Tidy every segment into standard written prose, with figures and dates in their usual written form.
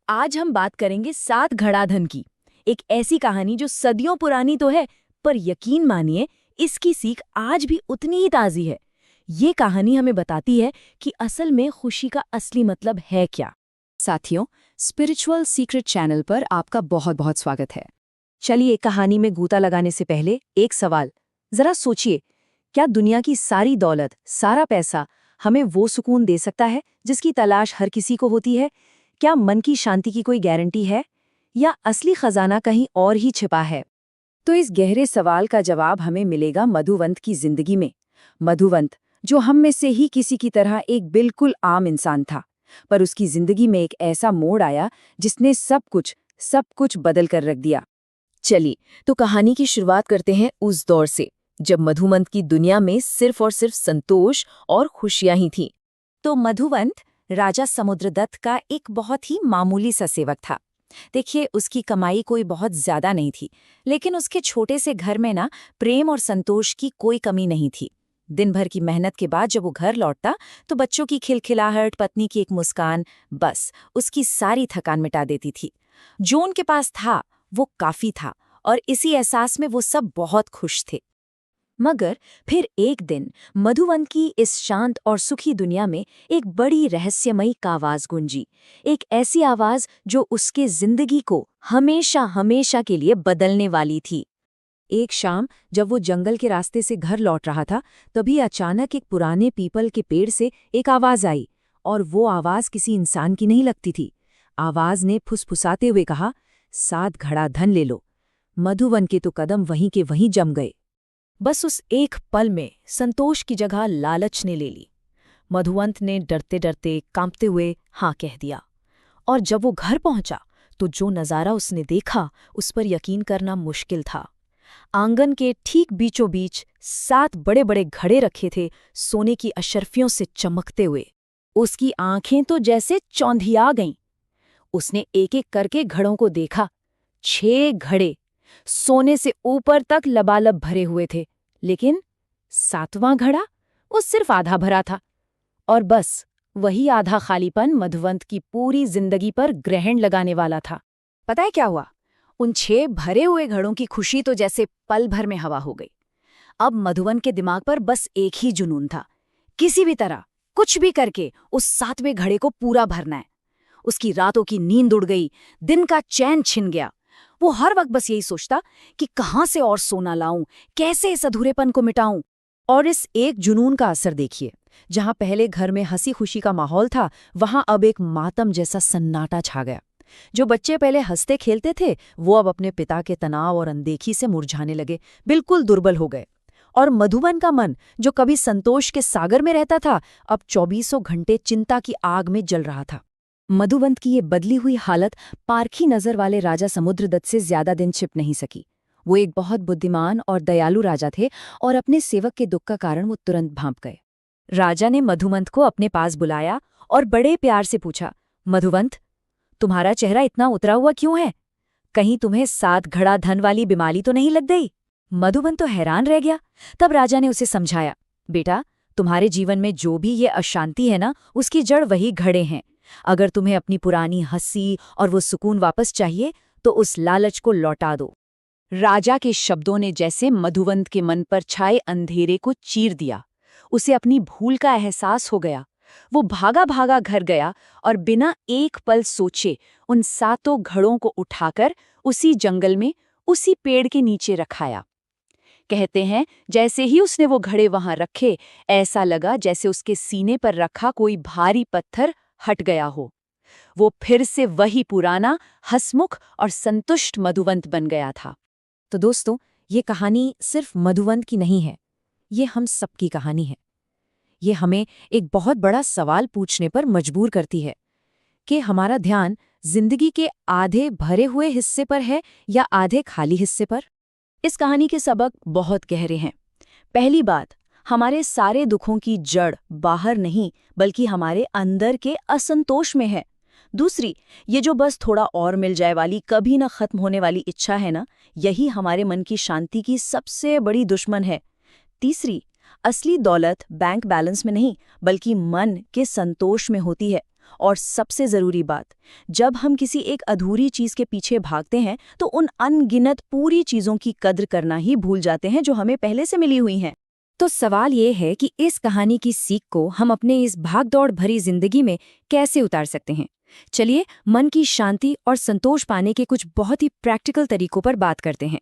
आज हम बात करेंगे सात घड़ाधन की। एक ऐसी कहानी जो सदियों पुरानी तो है, पर यकीन मानिए इसकी सीख आज भी उतनी ही ताज़ी है। ये कहानी हमें बताती है कि असल में खुशी का असली मतलब है क्या। साथियों, स्पिरिचुअल सीक्रेट चैनल पर आपका बहुत बहुत स्वागत है। चलिए, कहानी में गोता लगाने से पहले एक सवाल जरा सोचिए, क्या दुनिया की सारी दौलत, सारा पैसा हमें वो सुकून दे सकता है जिसकी तलाश हर किसी को होती है? क्या मन की शांति की कोई गारंटी है, या असली खजाना कहीं और ही छिपा है? तो इस गहरे सवाल का जवाब हमें मिलेगा मधुवंत की जिंदगी में। मधुवंत, जो हम में से ही किसी की तरह एक बिल्कुल आम इंसान था, पर उसकी जिंदगी में एक ऐसा मोड़ आया जिसने सब कुछ बदल कर रख दिया। चलिए, तो कहानी की शुरुआत करते हैं उस दौर से जब मधुवंत की दुनिया में सिर्फ और सिर्फ संतोष और खुशियां ही थीं। तो मधुवंत राजा समुद्रदत्त का एक बहुत ही मामूली सा सेवक था। देखिए, उसकी कमाई कोई बहुत ज्यादा नहीं थी, लेकिन उसके छोटे से घर में ना प्रेम और संतोष की कोई कमी नहीं थी। दिन भर की मेहनत के बाद जब वो घर लौटता तो बच्चों की खिलखिलाहट, पत्नी की एक मुस्कान, बस उसकी सारी थकान मिटा देती थी। जो उनके पास था वो काफी था, और इसी एहसास में वो सब बहुत खुश थे। मगर फिर एक दिन मधुवंत की इस शांत और सुखी दुनिया में एक बड़ी रहस्यमयी आवाज गूंजी। एक ऐसी आवाज जो उसके जिंदगी को हमेशा हमेशा के लिए बदलने वाली थी। एक शाम जब वो जंगल के रास्ते से घर लौट रहा था, तभी अचानक एक पुराने पीपल के पेड़ से एक आवाज आई, और वो आवाज किसी इंसान की नहीं लगती थी। आवाज ने फुसफुसाते हुए कहा, 7 घड़ा धन ले लो। मधुवन के तो कदम वहीं के वहीं जम गए। बस उस एक पल में संतोष की जगह लालच ने ले ली। मधुवंत ने डरते डरते, कांपते हुए हाँ कह दिया। और जब वो घर पहुंचा तो जो नज़ारा उसने देखा उस पर यकीन करना मुश्किल था। आंगन के ठीक बीचों बीच 7 बड़े बड़े घड़े रखे थे, सोने की अशर्फियों से चमकते हुए। उसकी आंखें तो जैसे चौंधिया गईं। उसने एक एक करके घड़ों को देखा। 6 घड़े सोने से ऊपर तक लबालब भरे हुए थे, लेकिन 7वां घड़ा वो सिर्फ आधा भरा था। और बस वही आधा खालीपन मधुवंत की पूरी जिंदगी पर ग्रहण लगाने वाला था। पता है क्या हुआ? उन 6 भरे हुए घड़ों की खुशी तो जैसे पल भर में हवा हो गई। अब मधुवन के दिमाग पर बस एक ही जुनून था, किसी भी तरह, कुछ भी करके उस 7वें घड़े को पूरा भरना है। उसकी रातों की नींद उड़ गई, दिन का चैन छिन गया। वो हर वक्त बस यही सोचता कि कहाँ से और सोना लाऊं, कैसे इस अधूरेपन को मिटाऊं। और इस एक जुनून का असर देखिए, जहां पहले घर में हंसी खुशी का माहौल था, वहां अब एक मातम जैसा सन्नाटा छा गया। जो बच्चे पहले हंसते खेलते थे, वो अब अपने पिता के तनाव और अनदेखी से मुरझाने लगे, बिल्कुल दुर्बल हो गए। और मधुवन का मन, जो कभी संतोष के सागर में रहता था, अब 24 घंटे चिंता की आग में जल रहा था। मधुवंत की ये बदली हुई हालत पारखी नजर वाले राजा समुद्रदत्त से ज्यादा दिन छिप नहीं सकी। वो एक बहुत बुद्धिमान और दयालु राजा थे, और अपने सेवक के दुख का कारण वो तुरंत भांप गए। राजा ने मधुवंत को अपने पास बुलाया और बड़े प्यार से पूछा, मधुवंत, तुम्हारा चेहरा इतना उतरा हुआ क्यों है? कहीं तुम्हें 7 घड़ा धन वाली बीमारी तो नहीं लग गई? मधुवंत तो हैरान रह गया। तब राजा ने उसे समझाया, बेटा, तुम्हारे जीवन में जो भी ये अशांति है ना, उसकी जड़ वही घड़े हैं। अगर तुम्हें अपनी पुरानी हंसी और वो सुकून वापस चाहिए तो उस लालच को लौटा दो। राजा के शब्दों ने जैसे मधुवंत के मन पर छाए अंधेरे को चीर दिया। उसे अपनी भूल का एहसास हो गया। वो भागा भागा घर गया और बिना एक पल सोचे उन 7 घड़ों को उठाकर उसी जंगल में, उसी पेड़ के नीचे रखाया। कहते हैं, जैसे ही उसने वो घड़े वहां रखे, ऐसा लगा जैसे उसके सीने पर रखा कोई भारी पत्थर हट गया हो। वो फिर से वही पुराना हंसमुख और संतुष्ट मधुवंत बन गया था। तो दोस्तों, ये कहानी सिर्फ मधुवंत की नहीं है, ये हम सबकी कहानी है। ये हमें एक बहुत बड़ा सवाल पूछने पर मजबूर करती है कि हमारा ध्यान जिंदगी के आधे भरे हुए हिस्से पर है या आधे खाली हिस्से पर। इस कहानी के सबक बहुत गहरे हैं। पहली बात, हमारे सारे दुखों की जड़ बाहर नहीं बल्कि हमारे अंदर के असंतोष में है। दूसरी, ये जो बस थोड़ा और मिल जाए वाली, कभी न खत्म होने वाली इच्छा है ना, यही हमारे मन की शांति की सबसे बड़ी दुश्मन है। तीसरी, असली दौलत बैंक बैलेंस में नहीं बल्कि मन के संतोष में होती है। और सबसे ज़रूरी बात, जब हम किसी एक अधूरी चीज़ के पीछे भागते हैं तो उन अनगिनत पूरी चीज़ों की कद्र करना ही भूल जाते हैं जो हमें पहले से मिली हुई हैं। तो सवाल ये है कि इस कहानी की सीख को हम अपने इस भागदौड़ भरी जिंदगी में कैसे उतार सकते हैं। चलिए मन की शांति और संतोष पाने के कुछ बहुत ही प्रैक्टिकल तरीकों पर बात करते हैं।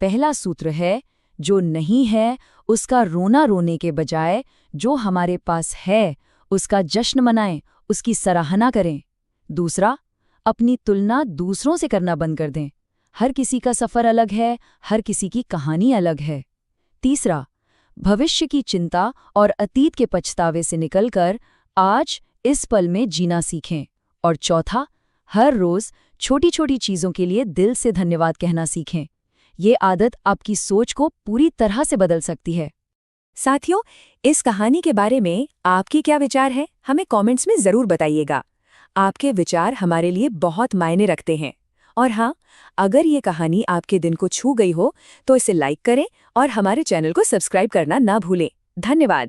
पहला सूत्र है, जो नहीं है उसका रोना रोने के बजाय जो हमारे पास है उसका जश्न मनाएं, उसकी सराहना करें। दूसरा, अपनी तुलना दूसरों से करना बंद कर दें। हर किसी का सफ़र अलग है, हर किसी की कहानी अलग है। तीसरा, भविष्य की चिंता और अतीत के पछतावे से निकलकर आज इस पल में जीना सीखें। और चौथा, हर रोज़ छोटी छोटी चीज़ों के लिए दिल से धन्यवाद कहना सीखें। ये आदत आपकी सोच को पूरी तरह से बदल सकती है। साथियों, इस कहानी के बारे में आपके क्या विचार हैं? हमें कमेंट्स में ज़रूर बताइएगा। आपके विचार हमारे लिए बहुत मायने रखते हैं। और हाँ, अगर ये कहानी आपके दिन को छू गई हो तो इसे लाइक करें और हमारे चैनल को सब्सक्राइब करना ना भूलें। धन्यवाद।